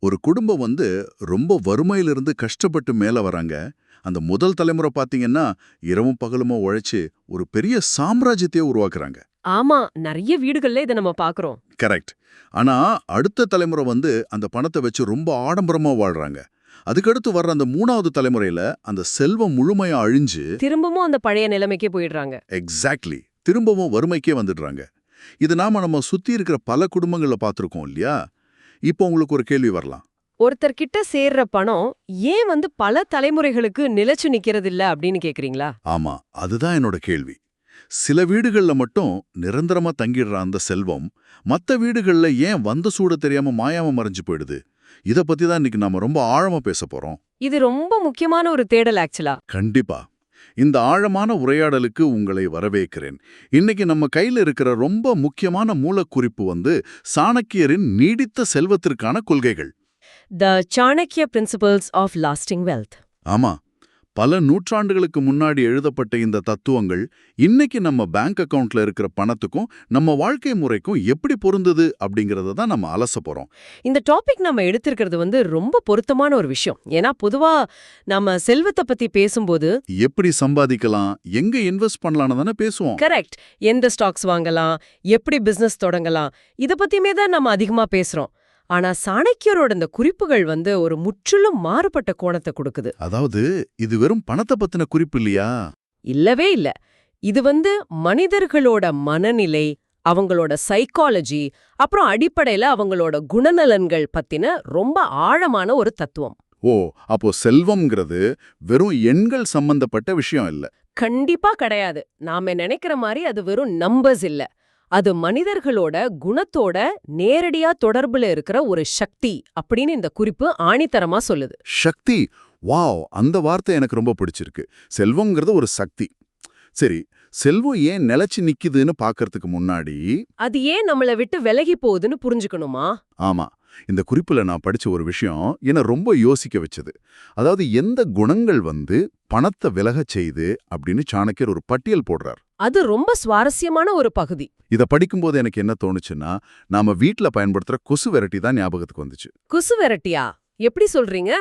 ஒரு குடும்பம் ரொம்ப வறுமையிலிருந்து கஷ்டப்பட்டு மேல வராங்க. அந்த முதல் தலைமுறை பாத்தீங்கன்னா இரவும் பகலுமா உழைச்சு ஒரு பெரிய சாம்ராஜ்யத்தையே உருவாக்குறாங்க. ஆமா, நெறைய வீடுகள்ல இத நம்ம பாக்குறோம். கரெக்ட். ஆனா அடுத்த தலைமுறை அந்த பணத்தை வச்சு ரொம்ப ஆடம்பரமா வாழ்றாங்க. அதுக்கடுத்து வர்ற அந்த மூணாவது தலைமுறையில அந்த செல்வம் முழுமையா அழிஞ்சு திரும்பவும் அந்த பழைய நிலைமைக்கே போயிடுறாங்க. எக்ஸாக்ட்லி திரும்பவும் வறுமைக்கே வந்துடுறாங்க. இது நம்ம சுத்தி இருக்கிற பல குடும்பங்கள்ல பார்த்திருக்கோம் இல்லையா? இப்போ உங்களுக்கு ஒரு கேள்வி வரலாம். ஒருத்தர் கிட்ட சேர்ற பணம் ஏன் பல தலைமுறைகளுக்கு நிலைச்சு நிக்கிறது இல்ல அப்படின்னு கேக்குறீங்களா? ஆமா, அதுதான் என்னோட கேள்வி. சில வீடுகள்ல மட்டும் நிரந்தரமா தங்கிடுற அந்த செல்வம் மத்த வீடுகள்ல ஏன் வந்த சூடு தெரியாம மாயாம மறைஞ்சு போயிடுது? இத பத்தி தான் இன்னைக்கு நாம ரொம்ப ஆழமா பேச போறோம். இது ரொம்ப முக்கியமான ஒரு தேடல் ஆக்சுவலா. கண்டிப்பா. இந்த ஆழமான உரையாடலுக்கு உங்களை வரவேற்கிறேன். இன்னைக்கு நம்ம கையில இருக்கிற ரொம்ப முக்கியமான மூலக்குறிப்பு சாணக்கியரின் நீடித்த செல்வத்திற்கான கொள்கைகள். The Chanakya principles of lasting wealth. ஆமா, பல நூற்றாண்டுகளுக்கு முன்னாடி எழுதப்பட்ட இந்த தத்துவங்கள் இன்னைக்கு நம்ம பேங்க் அக்கவுண்ட்ல இருக்கிற பணத்துக்கும் நம்ம வாழ்க்கை முறைக்கும் எப்படி பொருந்தது அப்படிங்கறத தான் நம்ம அலச போறோம். இந்த டாபிக் நம்ம எடுத்திருக்கிறது ரொம்ப பொருத்தமான ஒரு விஷயம். ஏன்னா பொதுவா நம்ம செல்வத்தை பத்தி பேசும்போது எப்படி சம்பாதிக்கலாம், எங்க இன்வெஸ்ட் பண்ணலாம்னு தானே பேசுவோம். கரெக்ட், எந்த ஸ்டாக்ஸ் வாங்கலாம், எப்படி பிசினஸ் தொடங்கலாம், இத பத்தியுமே தான் நம்ம அதிகமா பேசுறோம். ஆனா சாணக்கியரோட இந்த குறிப்புகள் ஒரு முற்றிலும் மாறுபட்ட கோணத்தை கொடுக்குது. அதாவது இது வெறும் பணத்தை பத்தின குறிப்பு இல்லையா? இல்லவே இல்ல. இது மனிதர்களோட மனநிலை, அவங்களோட சைக்காலஜி, அப்புறம் அடிப்படையில அவங்களோட குணநலன்கள் பத்தின ரொம்ப ஆழமான ஒரு தத்துவம். ஓ, அப்போ செல்வம்ங்கிறது வெறும் எண்கள் சம்பந்தப்பட்ட விஷயம் இல்ல. கண்டிப்பா கிடையாது. நாம நினைக்கிற மாதிரி அது வெறும் நம்பர்ஸ் இல்ல. அது மனிதர்களோட குணத்தோட நேரடியா தொடர்புல இருக்கிற ஒரு சக்தி அப்படின்னு இந்த குறிப்பு ஆணித்தரமா சொல்லுது. சக்தி, வாவ், அந்த வார்த்தை எனக்கு ரொம்ப பிடிச்சிருக்கு. செல்வம்ங்கிறது ஒரு சக்தி. சரி, செல்வம் ஏன் நிலைச்சு நிக்குதுன்னு பாக்கறதுக்கு முன்னாடி அது ஏன் நம்மள விட்டு விலகி போகுதுன்னு புரிஞ்சுக்கணுமா? ஆமா, இந்த குறிப்புல நான் படிச்ச ஒரு விஷயம் என்ன ரொம்ப யோசிக்க வச்சது. அதாவது எந்த குணங்கள் பணத்தை விலகச் செய்து அப்படின்னு சாணக்கியர் ஒரு பட்டியல் போடுறார். அது ரொம்ப சுவாரஸ்யமான ஒரு பகுதி. இத படிக்கும்போது எனக்கு என்ன தோணுச்சுன்னா, நாம வீட்ல பயன்படுத்துற கொசு விரட்டி தான் ஞாபகத்துக்கு வந்துச்சு. கொசு விரட்டியா? எப்படி சொல்றீங்க?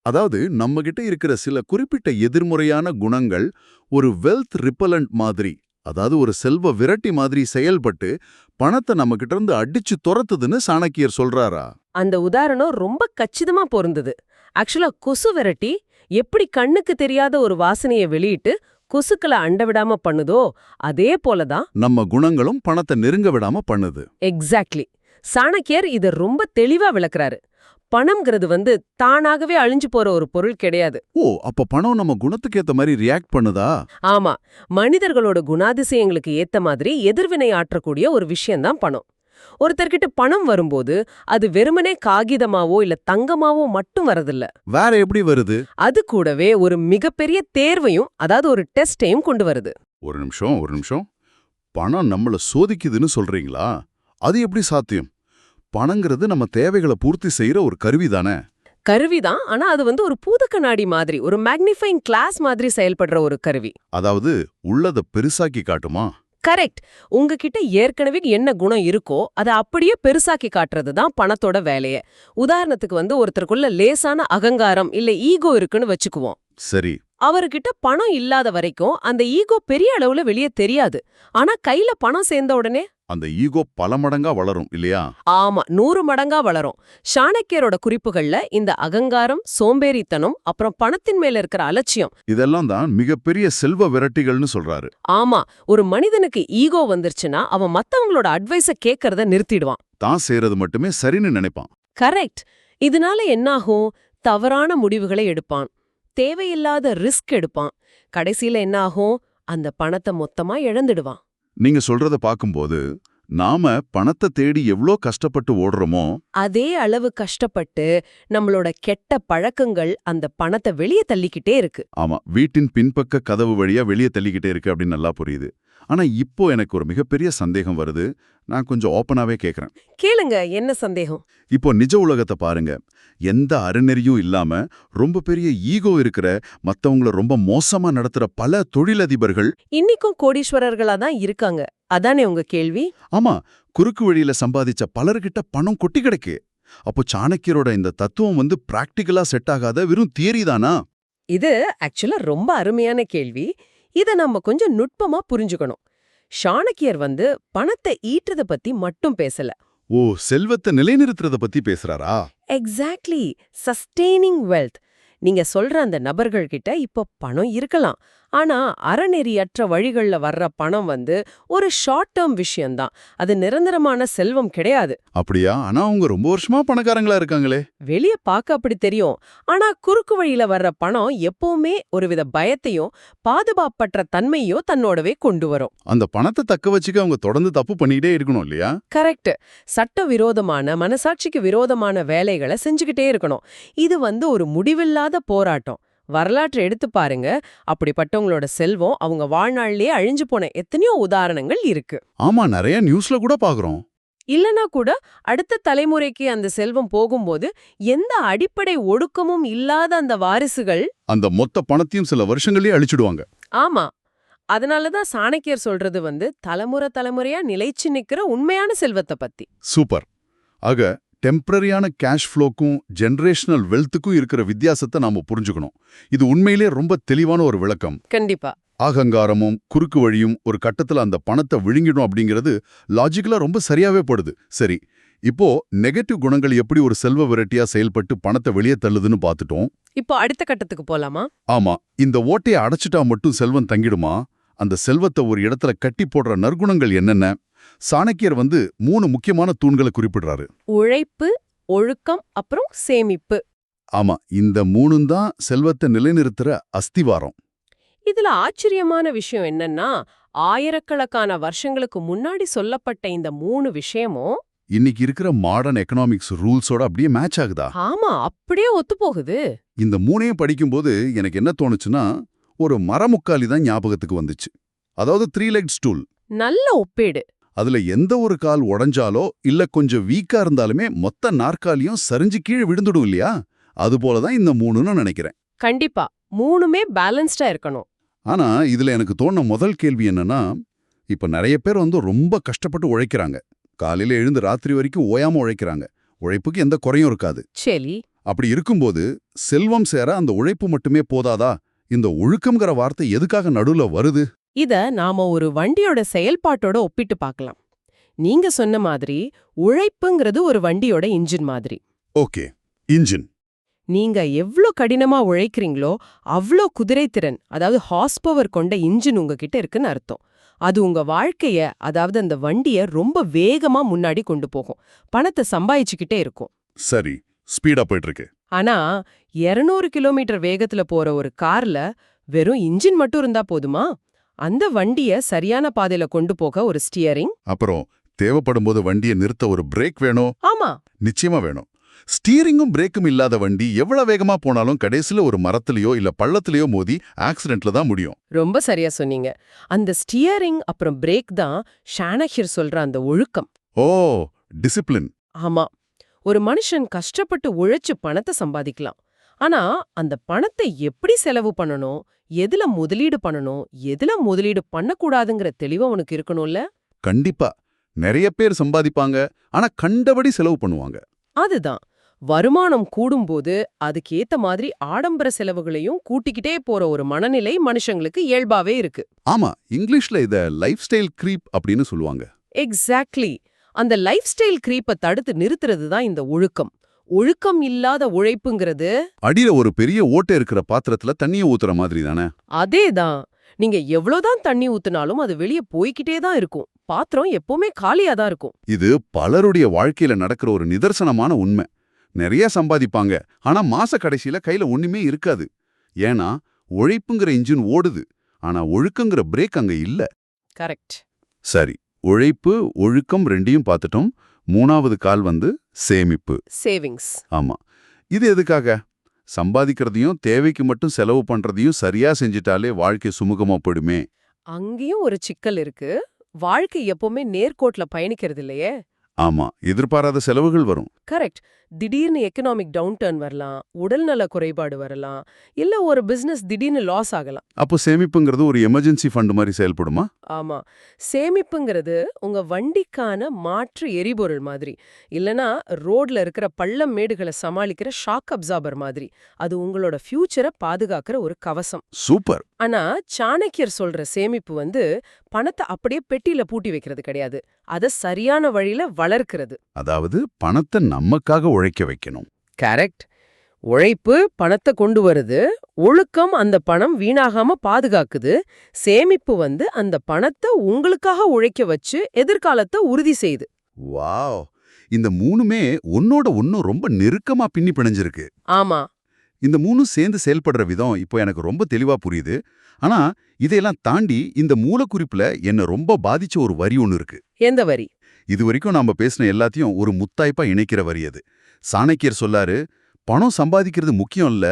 அதாவது நம்ம கிட்ட இருக்கிற சில குறிப்பிட்ட எதிர்மறையான குணங்கள் ஒரு வெல்த் ரிப்பலண்ட் மாதிரி, அதாவது ஒரு செல்வ விரட்டி மாதிரி செயல்பட்டு பணத்தை நம்ம கிட்ட இருந்து அடிச்சு துரத்துதுன்னு சாணக்கியர் சொல்றாரா? அந்த உதாரணம் ரொம்ப கச்சிதமா பொருந்தது. ஆக்சுவலா கொசு விரட்டி எப்படி கண்ணுக்கு தெரியாத ஒரு வாசனையை வெளியிட்டு கொசுக்களை அண்ட விடாம பண்ணுதோ அதே போலதான் நம்ம குணங்களும் பணத்தை நெருங்க விடாம பண்ணுது. எக்ஸாக்ட்லி. சாணக்கியர் இத ரொம்ப தெளிவா விளக்குறாரு. பணம்ங்கிறது தானாகவே அழிஞ்சு போற ஒரு பொருள் கிடையாது. ஓ, அப்ப பணம் நம்ம குணத்துக்கு ஏத்த மாதிரி ரியாக்ட் பண்ணுதா? ஆமா, மனிதர்களோட குணாதிசயங்களுக்கு ஏத்த மாதிரி எதிர்வினை ஆற்றக்கூடிய ஒரு விஷயம்தான் பணம். ஒருத்தர்கிட்ட பணம் வரும்போது அது வெறுமனே காகிதமாவோ இல்ல தங்கமாவோ மட்டும் வரதில்ல. வேற எப்படி வருது? அது கூடவே ஒரு மிகப்பெரிய தேர்வையும், அதாவது ஒரு டெஸ்டையும் கொண்டு வருது. ஒரு நிமிஷம். பணம் நம்மள சோதிக்குதுன்னு சொல்றீங்களா? அது எப்படி சாத்தியம்? பணங்கிறது நம்ம தேவைகளை பூர்த்தி செய்யற ஒரு கருவி தானே? கருவிதான், ஆனா அது ஒரு பூதக்கண்ணாடி மாதிரி, ஒரு மேக்னிஃபைங் கிளாஸ் மாதிரி செயல்படுற ஒரு கருவி. அதாவது உள்ளத பெருசாக்கி காட்டுமா? கரெக்ட். உங்ககிட்ட ஏற்கனவே என்ன குணம் இருக்கோ அதை அப்படியே பெருசாக்கி காட்டுறது தான் பணத்தோட வேலையே. உதாரணத்துக்கு ஒருத்தருக்குள்ள லேசான அகங்காரம் இல்ல ஈகோ இருக்குன்னு வச்சுக்குவோம். சரி. அவர்கிட்ட பணம் இல்லாத வரைக்கும் அந்த ஈகோ பெரிய அளவுல வெளியே தெரியாது. ஆனா கையில பணம் சேர்ந்த உடனே அந்த ஈகோ பல மடங்கா வளரும் இல்லையா? ஆமா, 100 மடங்கா வளரும். சாணக்கியரோட குறிப்புகள்ல இந்த அகங்காரம், சோம்பேறித்தனம், அப்புறம் பணத்தின் மேல இருக்கிற அலட்சியம், இதெல்லாம் தான் மிகப்பெரிய செல்வ விரட்டிகள்னு சொல்றாரு. ஆமா, ஒரு மனிதனுக்கு ஈகோ வந்துருச்சுன்னா அவன் மத்தவங்களோட அட்வைஸ கேட்கறத நிறுத்திடுவான். தான் செய்யறது மட்டுமே சரின்னு நினைப்பான். கரெக்ட். இதனால என்னாகும்? தவறான முடிவுகளை எடுப்பான், தேவையில்லாத ரிஸ்க் எடுப்பான். கடைசியில என்ன ஆகும்? அந்த பணத்தை மொத்தமா இழந்துடுவான். நீங்க சொல்றத பாக்கும்போது நாம பணத்தை தேடி எவ்ளோ கஷ்டப்பட்டு ஓடுறோமோ அதே அளவு கஷ்டப்பட்டு நம்மளோட கெட்ட பழக்கங்கள் அந்த பணத்தை வெளியே தள்ளிக்கிட்டே இருக்கு. ஆமா, வீட்டின் பின்பக்க கதவு வழியா வெளியே தள்ளிக்கிட்டே இருக்கு அப்படின்னு நல்லா புரியுது. ஆனா இப்போ எனக்கு ஒரு மிகப்பெரிய சந்தேகம் வருது. நான் கொஞ்சம் ஓப்பனாவே கேக்குறேன். கேளுங்க, என்ன சந்தேகம்? இப்போ நிஜ உலகத்தை பாருங்க. எந்த அறநெறியும் இல்லாம ரொம்ப பெரிய ஈகோ இருக்கிற, மத்தவங்கள ரொம்ப மோசமா நடத்துற பல தொழிலதிபர்கள் இன்னிக்கும் கோடீஸ்வரர்களா தான் இருக்காங்க. அதானே உங்க கேள்வி? ஆமா, குறுக்கு வழியில சம்பாதிச்ச பலர்கிட்ட பணம் கொட்டி கிடக்கு. அப்போ சாணக்கியரோட இந்த தத்துவம் வந்து பிராக்டிக்கலா செட் ஆகாத வெறும் தியரி தானா? இது ஆக்சுவலா ரொம்ப அருமையான கேள்வி. இத நம்ம கொஞ்சம் நுட்பமா புரிஞ்சுக்கணும். சாணக்கியர் வந்து பணத்தை ஈட்டுறத பத்தி மட்டும் பேசல. ஓ, செல்வத்தை நிலைநிறுத்துறத பத்தி பேசுறாரா? Exactly, sustaining wealth. நீங்க சொல்ற அந்த நபர்கள் கிட்ட இப்போ பணம் இருக்கலாம். ஆனா அறநெறியற்ற வழிகள்ல வர்ற பணம் வந்து ஒரு ஷார்ட் டேர்ம் விஷயம்தான். அது நிரந்தரமான செல்வம் கிடையாது. அப்படியா? ஆனா அவங்க ரொம்ப வருஷமா பணக்காரங்களா இருக்காங்களே. வெளிய பார்க்க அப்படி தெரியும். ஆனா குறுக்கு வழியில வர்ற பணம் எப்பவுமே ஒருவித பயத்தையும் பாதுகாப்பற்ற தன்மையோ தன்னோடவே கொண்டு வரும். அந்த பணத்தை தக்க வச்சுக்க அவங்க தொடர்ந்து தப்பு பண்ணிக்கிட்டே இருக்கணும் இல்லையா? கரெக்ட். சட்ட விரோதமான, மனசாட்சிக்கு விரோதமான வேலைகளை செஞ்சுக்கிட்டே இருக்கணும். இது வந்து ஒரு முடிவில்லாத போராட்டம். வரலாற்றை எடுத்து பாருங்க. அப்படிப்பட்டவங்களோட செல்வம் அவங்க வாழ்நாளிலேயே அழிஞ்சு போன எத்தனையோ உதாரணங்கள் இருக்கு. ஆமா, நிறைய நியூஸ்ல கூட பாக்குறோம். இல்லனா கூட அடுத்த தலைமுறைக்கு அந்த செல்வம் போகும்போது எந்த அடிப்படை ஒடுக்கமும் இல்லாத அந்த வாரிசுகள் அந்த மொத்த பணத்தையும் சில வருஷங்களே அழிச்சிடுவாங்க. ஆமா. அதனாலதான் சாணக்கியர் சொல்றது வந்து தலைமுறை தலைமுறையா நிலைச்சு நிக்கிற உண்மையான செல்வத்தை பத்தி. சூப்பர். ஆக டெம்பரரியான கேஷ் ஃப்ளோக்கும் ஜெனரேஷனல் வெல்த்துக்கும் இருக்கிற வித்தியாசத்தை நாம புரிஞ்சுக்கணும். இது உண்மையிலே ரொம்ப தெளிவான ஒரு விளக்கம். கண்டிப்பா. அகங்காரமும் குறுக்கு வழியும் ஒரு கட்டத்துல அந்த பணத்தை விழுங்கிடும் அப்படிங்கிறது லாஜிக்கலா ரொம்ப சரியாவே படுது. சரி, இப்போ நெகட்டிவ் குணங்கள் எப்படி ஒரு செல்வ விரட்டியா செயல்பட்டு பணத்தை வெளியே தள்ளுதுன்னு பார்த்துட்டோம். இப்போ அடுத்த கட்டத்துக்கு போலாமா? ஆமா, இந்த ஓட்டையை அடைச்சிட்டா மட்டும் செல்வம் தங்கிடுமா? அந்த செல்வத்தை ஒரு இடத்துல கட்டி போடுற நற்குணங்கள் என்னென்ன? சாணக்கியர் வந்து 3 முக்கியமான தூண்களை குறிப்பிடுறாரு. உழைப்பு, ஒழுக்கம், அப்புறம் சேமிப்பு. ஆமா, இந்த 3ம் தான் செல்வத்தை நிலைநிறுத்துற அஸ்திவாரம். இதுல ஆச்சரியமான விஷயம் என்னன்னா, ஆயிரக்கணக்கான வருஷங்களுக்கு முன்னாடி சொல்லப்பட்ட இந்த 3 விஷயமும் இன்னைக்கு இருக்கிற மாடர்ன் எக்கனாமிக்ஸ் ரூல்ஸோட அப்படியே மேட்ச் ஆகுதா? ஆமா, அப்படியே ஒத்துப்போகுது. இந்த 3ஐயும் படிக்கும்போது எனக்கு என்ன தோணுச்சுன்னா, ஒரு மரமுக்காலி தான் ஞாபகத்துக்கு வந்துச்சு. அதாவது 3 legged stool. நல்ல ஒப்பீடு. அதுல எந்த ஒரு கால் உடைஞ்சாலோ இல்ல கொஞ்சம் வீக்கா இருந்தாலுமே மொத்த நாற்காலியும் சரிஞ்சு கீழே விழுந்துடும் இல்லையா? அதுபோலதான் இந்த 3ன்னு நினைக்கிறேன். கண்டிப்பா 3மே பேலன்ஸ்டா இருக்கணும். ஆனா இதுல எனக்கு தோணுன முதல் கேள்வி என்னன்னா, இப்ப நிறைய பேர் வந்து ரொம்ப கஷ்டப்பட்டு உழைக்கிறாங்க. காலையில எழுந்து ராத்திரி வரைக்கும் ஓயாம உழைக்கிறாங்க. உழைப்புக்கு எந்த குறையும் இருக்காது. சரி. அப்படி இருக்கும்போது செல்வம் சேர அந்த உழைப்பு மட்டுமே போதாதா? இந்த ஒழுக்கம்ங்கிற வார்த்தை எதுக்காக நடுவுல வருது? இத நாம ஒரு வண்டியோட செயல்பாட்டோட ஒப்பிட்டு பார்க்கலாம். நீங்க சொன்ன மாதிரி உழைப்புங்கிறது ஒரு வண்டியோட இன்ஜின் மாதிரி. Okay, engine. நீங்க எவ்ளோ கடினமா உழைக்கிறீங்களோ அவ்ளோ குதிரைத்திறன், அதாவது ஹார்ஸ் பவர் கொண்ட இன்ஜின் உங்ககிட்ட இருக்குன்னு அர்த்தம். அது உங்க வாழ்க்கைய, அதாவது அந்த வண்டிய ரொம்ப வேகமா முன்னாடி கொண்டு போகும். பணத்தை சம்பாதிச்சுக்கிட்டே இருக்கும். சரி, ஸ்பீடா போயிட்டு இருக்கு. ஆனா 200 கிலோமீட்டர் வேகத்துல போற ஒரு கார்ல வெறும் இன்ஜின் மட்டும் இருந்தா போதுமா? அந்த வண்டிய சரியான பாதையில கொண்டு போக ஒரு ஸ்டியரிங், அப்புறம் தேவைப்படும் போது வண்டியை நிறுத்த ஒரு பிரேக் வேணும். ஆமா, நிச்சயமா வேணும். ஸ்டீரிங்கும் பிரேக்கும் இல்லாத வண்டி எவ்வளவு வேகமா போனாலும் கடைசில ஒரு மரத்திலயோ இல்ல பள்ளத்திலயோ மோதி ஆக்சிடென்ட்ல தான் முடியும். ரொம்ப சரியா சொன்னீங்க. அந்த ஸ்டியரிங் அப்புறம் பிரேக் தான் சாணக்கியர் சொல்ற அந்த ஒழுக்கம். ஓ, டிசிப்ளின். ஆமா, ஒரு மனுஷன் கஷ்டப்பட்டு உழைச்சு பணத்தை சம்பாதிக்கலாம். ஆனா அந்த பணத்தை எப்படி செலவு பண்ணணும், எதுல முதலீடு பண்ணணும், எதுல முதலீடு பண்ணக்கூடாதுங்கிற தெளிவு அவனுக்கு இருக்கணும்ல. கண்டிப்பா. நிறைய பேர் சம்பாதிப்பாங்க, ஆனா கண்டபடி செலவு பண்ணுவாங்க. அதுதான், வருமானம் கூடும்போது அதுக்கேத்த மாதிரி ஆடம்பர செலவுகளையும் கூட்டிக்கிட்டே போற ஒரு மனநிலை மனுஷங்களுக்கு இயல்பாவே இருக்கு. ஆமா, இங்கிலீஷ்ல இத லைஃப் ஸ்டைல் க்ரீப் அப்படின்னு சொல்லுவாங்க. எக்ஸாக்ட்லி. அந்த லைஃப் ஸ்டைல் கிரீப்பை தடுத்து நிறுத்துறது தான் இந்த ஒழுக்கம். ஒழுக்கம் இல்லாத உழைப்புங்கிறது அடியில ஒரு பெரிய ஓட்டை இருக்கிற பாத்திரத்துல தண்ணிய ஊத்துற மாதிரி தானே? அதேதான். நீங்க எவ்வளவுதான் தண்ணி ஊத்துனாலும் அது வெளியே போய்கிட்டே தான் இருக்கும். பாத்திரம் எப்பவுமே காலியா தான் இருக்கும். இது பலருடைய வாழ்க்கையில நடக்கிற ஒரு நிதர்சனமான உண்மை. நிறைய சம்பாதிப்பாங்க, ஆனா மாச கடைசியில கையில ஒண்ணுமே இருக்காது. ஏன்னா உழைப்புங்கிற இன்ஜின் ஓடுது, ஆனா ஒழுக்கங்கிற பிரேக் அங்க இல்ல. கரெக்ட். சரி, உழைப்பு ஒழுக்கம் ரெண்டையும் பார்த்துட்டோம். 3வது கால் வந்து சேமிப்பு. சேவிங்ஸ். ஆமா, இது எதுக்காக? சம்பாதிக்கிறதையும் தேவைக்கு மட்டும் செலவு பண்றதையும் சரியா செஞ்சிட்டாலே வாழ்க்கை சுமூகமா போயிடுமே. அங்கேயும் ஒரு சிக்கல் இருக்கு. வாழ்க்கை எப்பவுமே நேர்கோட்ல பயணிக்கிறது இல்லையே. ஆமா, எதிர்பாராத செலவுகள் வரும். கரெக்ட். திடீர்னு எக்கனாமிக் டவுன் டர்ன் வரலாம், உடல்நல குறைபாடு வரலாம், இல்ல ஒரு பிசினஸ் திடீர்னு லாஸ் ஆகலாம். அப்போ சேமிப்புங்கிறது ஒரு எமர்ஜென்சி ஃபண்ட் மாதிரி செயல்படுமா? ஆமா. சேமிப்புங்கிறது உங்க வண்டிக்கான மாற்று எரிபொருள் மாதிரி. இல்லனா ரோட்ல இருக்கிற பள்ளம் மேடுகளை சமாளிக்கிற ஷாக் அப்சார்பர் மாதிரி. அது உங்களோட ஃபியூச்சரை பாதுகாக்கிற ஒரு கவசம். சூப்பர். ஆனா சாணக்கியர் சொல்ற சேமிப்பு வந்து பணத்தை அப்படியே பெட்டியில பூட்டி வைக்கிறது கிடையாது. அத சரியான வழியில வளர்க்கிறது. அதாவது பணத்தை நமக்காக உழைக்க வைக்கணும். கரெக்ட். உழைப்பு பணத்தை கொண்டு வருது, ஒழுக்கம் அந்த பணம் வீணாகாம பாதுகாக்குது, சேமிப்பு வந்து அந்த பணத்தை உங்களுக்காக உழைக்க வச்சு எதிர்காலத்தை உறுதி செய்யுது. வாவ்! இந்த மூணுமே ஒன்னோட ஒன்னும் ரொம்ப நெருக்கமா பின்னி பிணைஞ்சிருக்கு. ஆமா. இந்த மூணும் சேர்ந்து செயல்படுற விதம் இப்போ எனக்கு ரொம்ப தெளிவா புரியுது. ஆனா இதையெல்லாம் தாண்டி இந்த மூலக்குறிப்புல என்ன ரொம்ப பாதிச்ச ஒரு வரி ஒன்னு இருக்கு. எந்த வரி? இதுவரைக்கும் நாம பேசின எல்லாத்தையும் ஒரு முத்தாய்ப்பா இணைக்கிற வரி அது. சாணக்கியர் சொல்லாரு, பணம் சம்பாதிக்கிறது முக்கியம் இல்ல,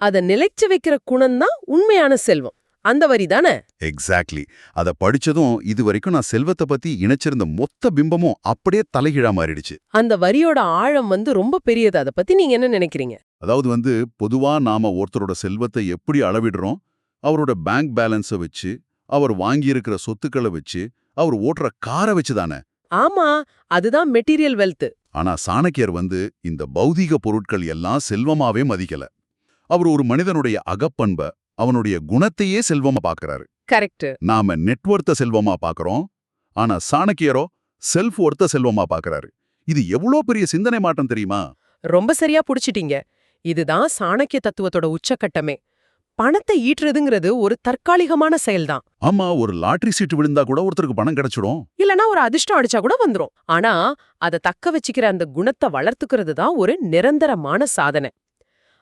அத நிலைச்சு வைக்கிற குணம்தான் உண்மையான செல்வம். அந்த வரி தானே? எக்ஸாக்ட்லி. அத படிச்சதும் இதுவரைக்கும் நான் செல்வத்தை பத்தி இணைச்சிருந்த மொத்த பிம்பமும் அப்படியே தலைகீழா மாறிடுச்சு. அந்த வரியோட ஆழம் வந்து ரொம்ப பெரியது. அத பத்தி நீங்க என்ன நினைக்கிறீங்க? அதாவது பொதுவா நாம ஒருத்தரோட செல்வத்தை எப்படி அளவிடுறோம்? அவரோட பேங்க் பேலன்ஸை வச்சு, அவர் வாங்கியிருக்கிற சொத்துக்களை வச்சு, அவர் ஓட்டுற காரை வச்சு தானே. ஆமா, அதுதான் மெட்டீரியல் வெல்த். ஆனா சாணக்கியர் இந்த பௌதீக பொருட்கள் எல்லாம் செல்வமாவே மதிக்கல. அவர் ஒரு மனிதனுடைய அகப்பண்ப, அவனுடைய குணத்தையே செல்வமா பார்க்கறாரு. கரெக்ட். நாம நெட்வொர்த்த செல்வமா பார்க்கறோம். ஆனா சாணக்கியரோ செல்ஃப் ஒர்த்த செல்வமா பார்க்கறாரு. இது எவ்வளோ பெரிய சிந்தனை மாற்றம் தெரியுமா? ரொம்ப சரியா புடிச்சிட்டீங்க. இதுதான் சாணக்கிய தத்துவத்தோட உச்சக்கட்டமே. பணத்தை ஈட்டுறதுங்கிறது ஒரு தற்காலிகமான செயல்தான். ஆமா, ஒரு லாட்டரி சீட்டு விழுந்தா கூட ஒருத்தருக்கு பணம் கிடைச்சிடும். இல்லனா ஒரு அதிர்ஷ்டம் அடிச்சா கூட வந்துரும். ஆனா அத தக்க வச்சுக்கிற அந்த குணத்தை வளர்த்துக்கிறது தான் ஒரு நிரந்தரமான சாதனை.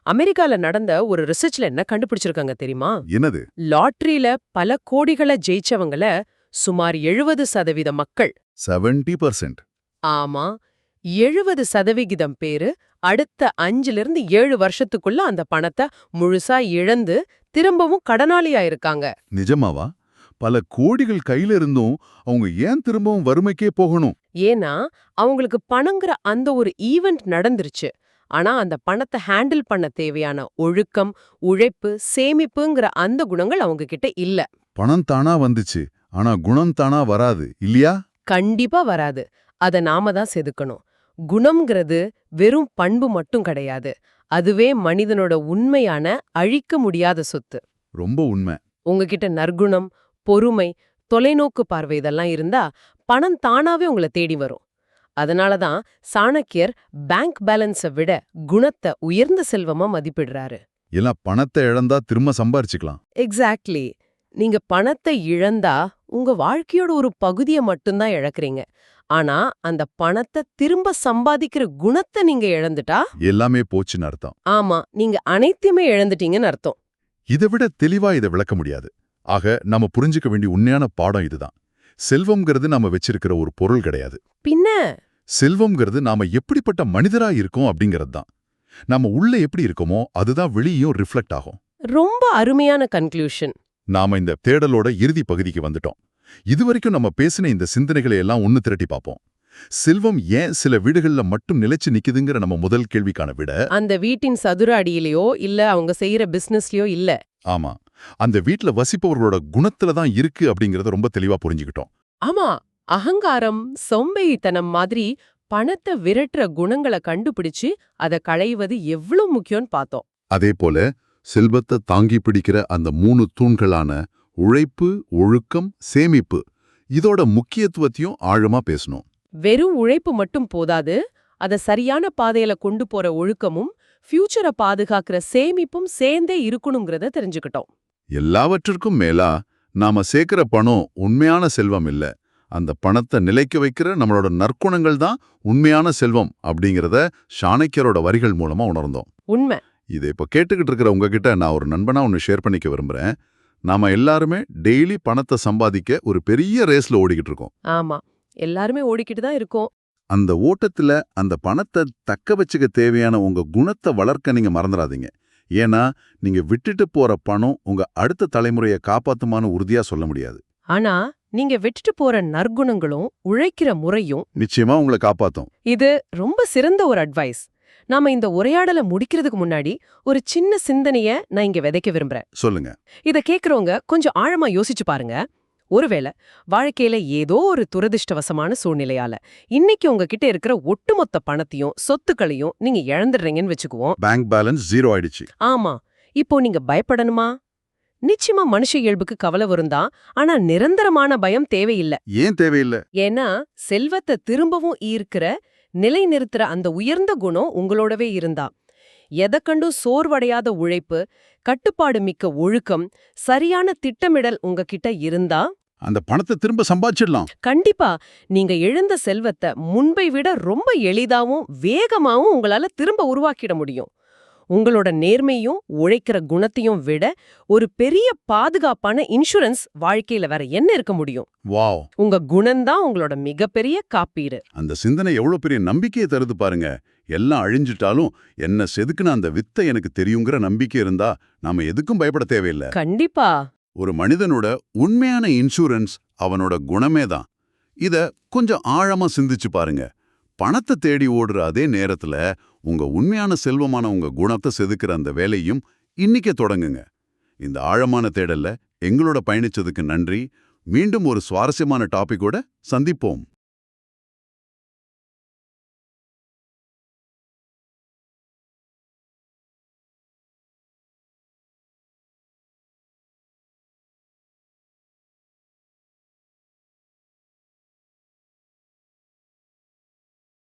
அமெரிக்கால நடந்த ஒரு ரிசர்ச்ல என்ன கண்டுபிடிச்சிருக்காங்க தெரியுமா? என்னது? லாட்டரியில பல கோடிகளை ஜெயிச்சவங்கள சுமார் 70% மக்கள். 70%. ஆமா, 70% பேரு அடுத்த 5லிருந்து 7 வருஷத்துக்குள்ள அந்த பணத்தை முழுசா இழந்து திரும்பவும் கடனாளியா இருக்காங்க. நிஜமாவா? பல கோடிகள் கையில இருந்தும் அவங்க ஏன் திரும்பவும் வறுமைக்கே போகணும்? ஏன்னா அவங்களுக்கு பணங்கிற அந்த ஒரு ஈவெண்ட் நடந்துருச்சு. ஆனா அந்த பணத்தை ஹேண்டில் பண்ண தேவையான ஒழுக்கம், உழைப்பு, சேமிப்புங்கிற அந்த குணங்கள் அவங்க கிட்ட இல்ல. பணம் தானா வந்துச்சு, ஆனா குணம் தானா வராது இல்லையா? கண்டிப்பா வராது. அத நாம தான் செதுக்கணும். குணம்ங்கிறது வெறும் பண்பு மட்டும் கிடையாது. அதுவே மனிதனோட உண்மையான அழிக்க முடியாத சொத்து. ரொம்ப உண்மை. உங்ககிட்ட நற்குணம், பொறுமை, தொலைநோக்கு பார்வை இதெல்லாம் இருந்தா பணம் தானாவே உங்களை தேடி வரும். அதனாலதான் சாணக்கியர் பேங்க் பேலன்ஸை விட குணத்தை உயர்ந்த செல்வமா மதிப்பிடுறாரு. எல்லாம் பணத்தை இழந்தா திரும்ப சம்பாரிச்சுக்கலாம். எக்ஸாக்ட்லி. நீங்க பணத்தை இழந்தா உங்க வாழ்க்கையோட ஒரு பகுதியை மட்டும்தான் இழக்கிறீங்க. ஆனா அந்த பணத்தை திரும்ப சம்பாதிக்கிற குணத்தை நீங்க இழந்துட்டா எல்லாமே போச்சுன்னு அர்த்தம். ஆமா, நீங்க அனைத்தையுமே இழந்துட்டீங்கன்னு அர்த்தம். இதை விட தெளிவா இதை விளக்க முடியாது. ஆக நம்ம புரிஞ்சுக்க வேண்டிய உண்மையான பாடம் இதுதான். செல்வம்ங்கிறது நாம வச்சிருக்கிற ஒரு பொருள் கிடையாது. பின்ன செல்வம்ங்கிறது நாம எப்படிப்பட்ட மனிதரா இருக்கோம் அப்படிங்கிறது தான். நாம உள்ள எப்படி இருக்கோமோ அதுதான் வெளியும் ரிஃப்ளெக்ட் ஆகும். ரொம்ப அருமையான கன்க்ளூஷன். நாம இந்த தேடலோட இறுதி பகுதிக்கு வந்துட்டோம். இதுவரைக்கும் நம்ம பேசின இந்த சிந்தனைகளை எல்லாம் ஒன்னு திரட்டி பார்ப்போம். செல்வம் ஏன் சில வீடுகள்ல மட்டும் நிலைச்சு நிக்குதுங்கிற நம்ம முதல் கேள்விக்கான விட, அந்த வீட்டின் சதுர அடியிலயோ இல்ல அவங்க செய்யற பிசினஸ்லயோ இல்ல. ஆமா, அந்த வீட்ல வசிப்பவர்களோட குணத்துல தான் இருக்கு அப்படிங்கறத ரொம்ப தெளிவா புரிஞ்சுக்கிட்டோம். ஆமா, அகங்காரம், சோம்பேறித்தனம் மாதிரி பணத்தை விரட்டுற குணங்களை கண்டுபிடிச்சு அதை களைவது எவ்வளவு முக்கியம்னு பார்த்தோம். அதே போல செல்வத்தை தாங்கி பிடிக்கிற அந்த 3 தூண்களான உழைப்பு, ஒழுக்கம், சேமிப்பு, இதோட முக்கியத்துவத்தையும் ஆழமா பேசணும். வெறும் உழைப்பு மட்டும் போதாது, அத சரியான பாதையில கொண்டு போற ஒழுக்கமும் ஃபியூச்சரை பாதுகாக்கிற சேமிப்பும் சேர்ந்தே இருக்கணுங்கிறத தெரிஞ்சுக்கிட்டோம். எல்லாவற்றிற்கும் மேலா நாம சேர்க்கிற பணம் உண்மையான செல்வம் இல்ல, அந்த பணத்தை நிலைக்க வைக்கிற நம்மளோட நற்குணங்கள் தான் உண்மையான செல்வம் அப்படிங்கறத சாணக்கியரோட வரிகள் மூலமா உணர்ந்தோம். உண்மை. இதை இப்ப கேட்டுக்கிட்டு இருக்கிற உங்ககிட்ட நான் ஒரு நண்பனா ஒன்னு ஷேர் பண்ணிக்க விரும்புறேன். நாம எல்லாருமே டெய்லி பணத்தை சம்பாதிக்க ஒரு பெரிய ரேஸ்ல ஓடிக்கிட்டு இருக்கோம். ஆமா, எல்லாருமே ஓடிக்கிட்டு தான் இருக்கோம். அந்த ஓட்டத்துல அந்த பணத்தை தக்க வச்சுக்க தேவையான உங்க குணத்தை வளர்க்க நீங்க மறந்துடாதீங்க. ஏன்னா நீங்க விட்டுட்டு போற பணம் உங்க அடுத்த தலைமுறையை காப்பாத்துமான்னு உறுதியா சொல்ல முடியாது. ஆனா நீங்க விட்டுட்டு போற நற்குணங்களும் உழைக்கிற முறையும் நிச்சயமா உங்களை காப்பாத்தும். இது ரொம்ப சிறந்த ஒரு அட்வைஸ். நாம இந்த உரையாடலை முடிக்கிறதுக்கு முன்னாடி ஒரு சின்ன சிந்தனைய நான் இங்க விதைக்க விரும்புறேன். சொல்லுங்க. இத கேக்குறவங்க கொஞ்சம் ஆழமா யோசிச்சு பாருங்க. ஒருவேளை வாழ்க்கையில ஏதோ ஒரு துரதிர்ஷ்டவசமான சூழ்நிலையால இன்னைக்கு உங்ககிட்ட இருக்கிற ஒட்டுமொத்த பணத்தையும் சொத்துக்களையும் நீங்க இழந்துடுறீங்கன்னு வச்சுக்குவோம். பேங்க் பேலன்ஸ் 0 ஆயிடுச்சு. ஆமா. இப்போ நீங்க பயப்படணுமா? நிச்சயமா மனுஷ இயல்புக்கு கவலை வரும்தான். ஆனா நிரந்தரமான பயம் தேவையில்ல. ஏன் தேவையில்ல? ஏன்னா செல்வத்தை திரும்பவும் ஈர்க்கிற நிலைநிறுத்துற அந்த உயர்ந்த குணம் உங்களோடவே இருந்தா, எதை கண்டும் சோர்வடையாத உழைப்பு, கட்டுப்பாடு மிக்க ஒழுக்கம், சரியான திட்டமிடல் உங்ககிட்ட இருந்தா அந்த பணத்தை திரும்ப சம்பாதிச்சிடலாம். கண்டிப்பா நீங்க இழந்த செல்வத்தை முன்பை விட ரொம்ப எளிதாவும் வேகமாவும் உங்களால திரும்ப உருவாக்கிட முடியும். உங்களோட நேர்மையும் உழைக்கிற குணத்தையும் விட ஒரு பெரிய பாதுகாப்பான இன்சூரன்ஸ் வாழ்க்கையில வேற என்ன இருக்க முடியும்? வாவ். உங்க குணம்தான் உங்களோட மிகப்பெரிய காப்பீடு. அந்த சிந்தனை எவ்வளவு பெரிய நம்பிக்கையை தருது பாருங்க. எல்லாம் அழிஞ்சிட்டாலும் என்ன செதுக்குன அந்த வித்தை எனக்கு தெரியுங்கிற நம்பிக்கை இருந்தா நாம எதுக்கும் பயப்பட தேவையில்லை. கண்டிப்பா. ஒரு மனிதனோட உண்மையான இன்சூரன்ஸ் அவனோட குணமே தான். இத கொஞ்சம் ஆழமா சிந்திச்சு பாருங்க. பணத்தை தேடி ஓடுற அதே நேரத்துல உங்க உண்மையான செல்வமான உங்க குணத்தை செதுக்குற அந்த வேலையும் இன்னிக்கே தொடங்குங்க. இந்த ஆழமான தேடல்ல எங்களோட பயணிச்சதுக்கு நன்றி. மீண்டும் ஒரு சுவாரஸ்யமான டாபிக்கோட சந்திப்போம்.